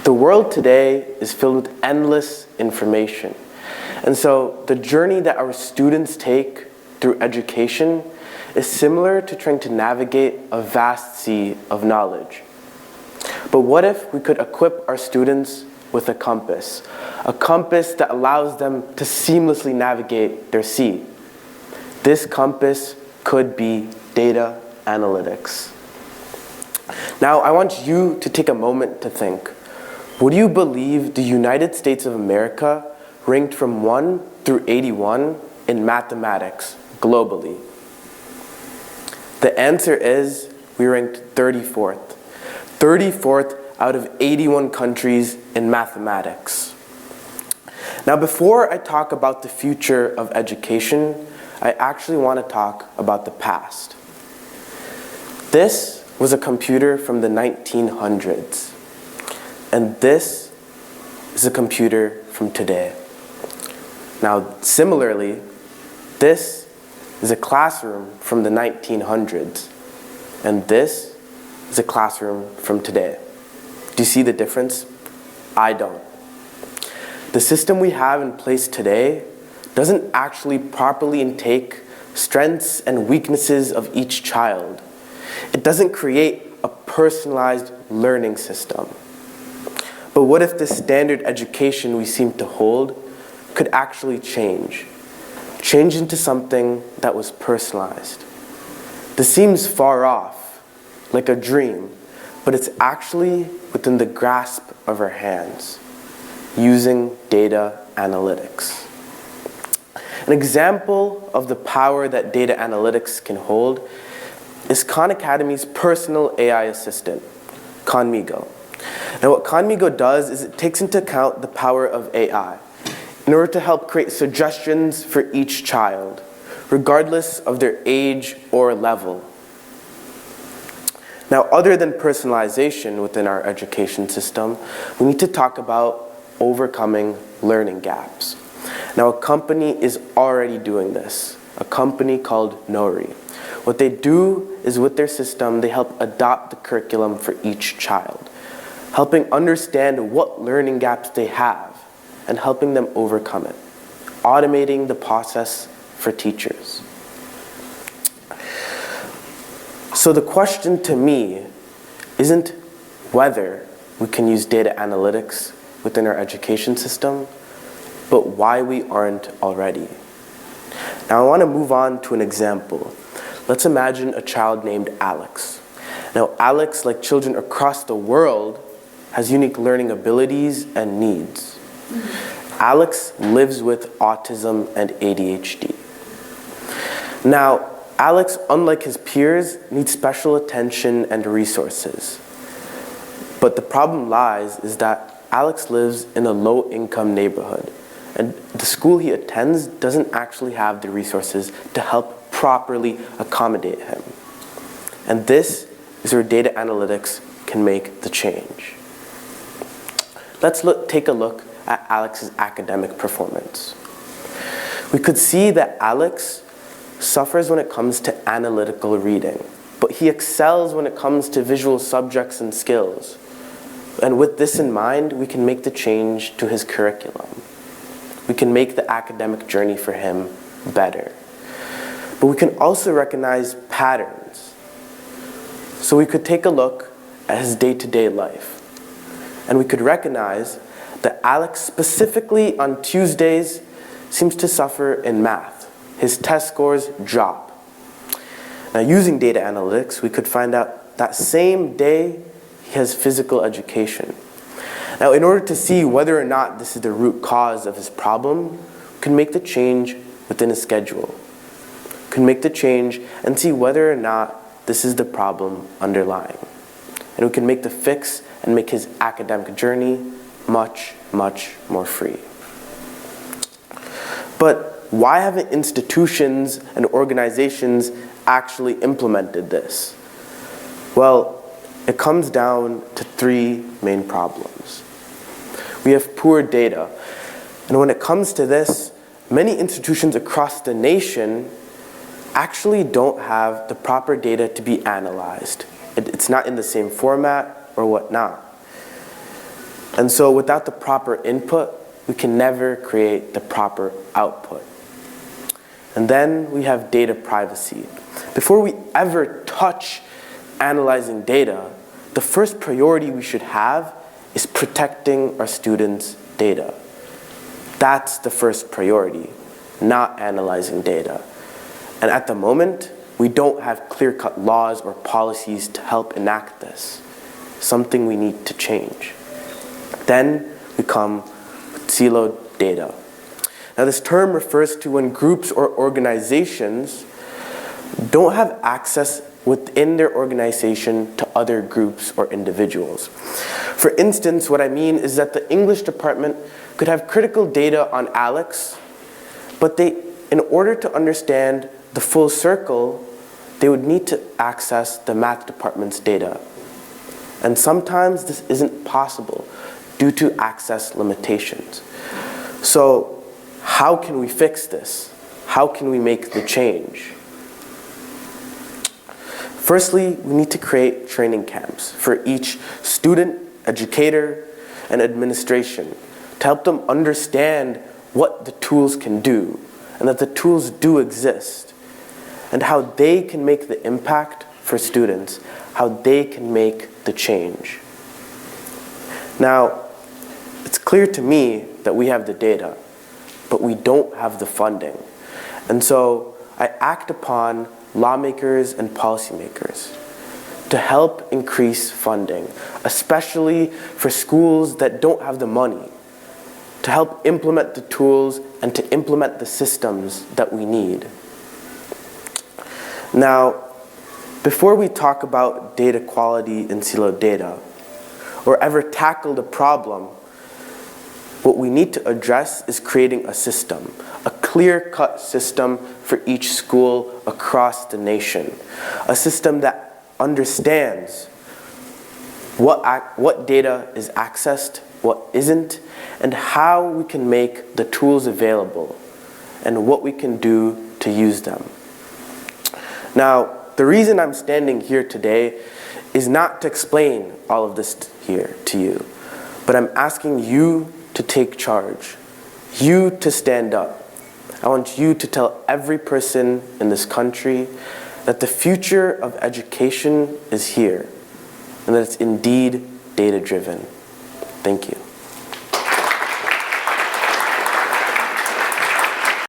The world today is filled with endless information. And so the journey that our students take through education is similar to trying to navigate a vast sea of knowledge. But what if we could equip our students with a compass that allows them to seamlessly navigate their sea? This compass could be data analytics. Now, I want you to take a moment to think. Would you believe the United States of America ranked from 1 through 81 in mathematics globally? The answer is we ranked 34th. 34th out of 81 countries in mathematics. Now, before I talk about the future of education, I actually want to talk about the past. This was a computer from the 1900s, and this is a computer from today. Now, similarly, this is a classroom from the 1900s, and this is a classroom from today. Do you see the difference? I don't. The system we have in place today doesn't actually properly intake strengths and weaknesses of each child. It doesn't create a personalized learning system. But what if the standard education we seem to hold could actually change into something that was personalized? This seems far off, like a dream, but it's actually within the grasp of our hands, using data analytics. An example of the power that data analytics can hold is Khan Academy's personal AI assistant, Khanmigo. Now, what Khanmigo does is it takes into account the power of AI in order to help create suggestions for each child, regardless of their age or level. Now, other than personalization within our education system, we need to talk about overcoming learning gaps. Now, a company is already doing this, a company called Knowre. What they do is with their system, they help adopt the curriculum for each child, helping understand what learning gaps they have and helping them overcome it, automating the process for teachers. So the question to me isn't whether we can use data analytics within our education system, but why we aren't already. Now I want to move on to an example. Let's imagine a child named Alex. Now Alex, like children across the world, has unique learning abilities and needs. Alex lives with autism and ADHD. Now, Alex, unlike his peers, needs special attention and resources. But the problem lies is that Alex lives in a low-income neighborhood, and the school he attends doesn't actually have the resources to help properly accommodate him. And this is where data analytics can make the change. Let's take a look at Alex's academic performance. We could see that Alex suffers when it comes to analytical reading, but he excels when it comes to visual subjects and skills. And with this in mind, we can make the change to his curriculum. We can make the academic journey for him better. But we can also recognize patterns. So we could take a look at his day-to-day life. And we could recognize that Alex, specifically on Tuesdays, seems to suffer in math. His test scores drop. Now, using data analytics, we could find out that same day he has physical education. Now, in order to see whether or not this is the root cause of his problem, we can make the change within his schedule. We can make the change and see whether or not this is the problem underlying. And we can make the fix and make his academic journey much, much more free. But why haven't institutions and organizations actually implemented this? Well, it comes down to three main problems. We have poor data. And when it comes to this, many institutions across the nation actually don't have the proper data to be analyzed. It's not in the same format or whatnot. And so without the proper input, we can never create the proper output. And then we have data privacy. Before we ever touch analyzing data, the first priority we should have is protecting our students' data. That's the first priority, not analyzing data. And at the moment, we don't have clear-cut laws or policies to help enact this, something we need to change. Then we come with siloed data. Now this term refers to when groups or organizations don't have access within their organization to other groups or individuals. For instance, what I mean is that the English department could have critical data on Alex, but in order to understand the full circle, they would need to access the math department's data. And sometimes this isn't possible due to access limitations. So how can we fix this? How can we make the change? Firstly, we need to create training camps for each student, educator, and administration to help them understand what the tools can do and that the tools do exist and how they can make the impact for students, how they can make the change. Now, it's clear to me that we have the data, but we don't have the funding. And so I act upon lawmakers and policymakers to help increase funding, especially for schools that don't have the money, to help implement the tools and to implement the systems that we need. Now, before we talk about data quality and siloed data, or ever tackle the problem, what we need to address is creating a system, a clear-cut system for each school across the nation, a system that understands what data is accessed, what isn't, and how we can make the tools available, and what we can do to use them. Now, the reason I'm standing here today is not to explain all of this here to you, but I'm asking you to take charge, you to stand up. I want you to tell every person in this country that the future of education is here and that it's indeed data-driven. Thank you.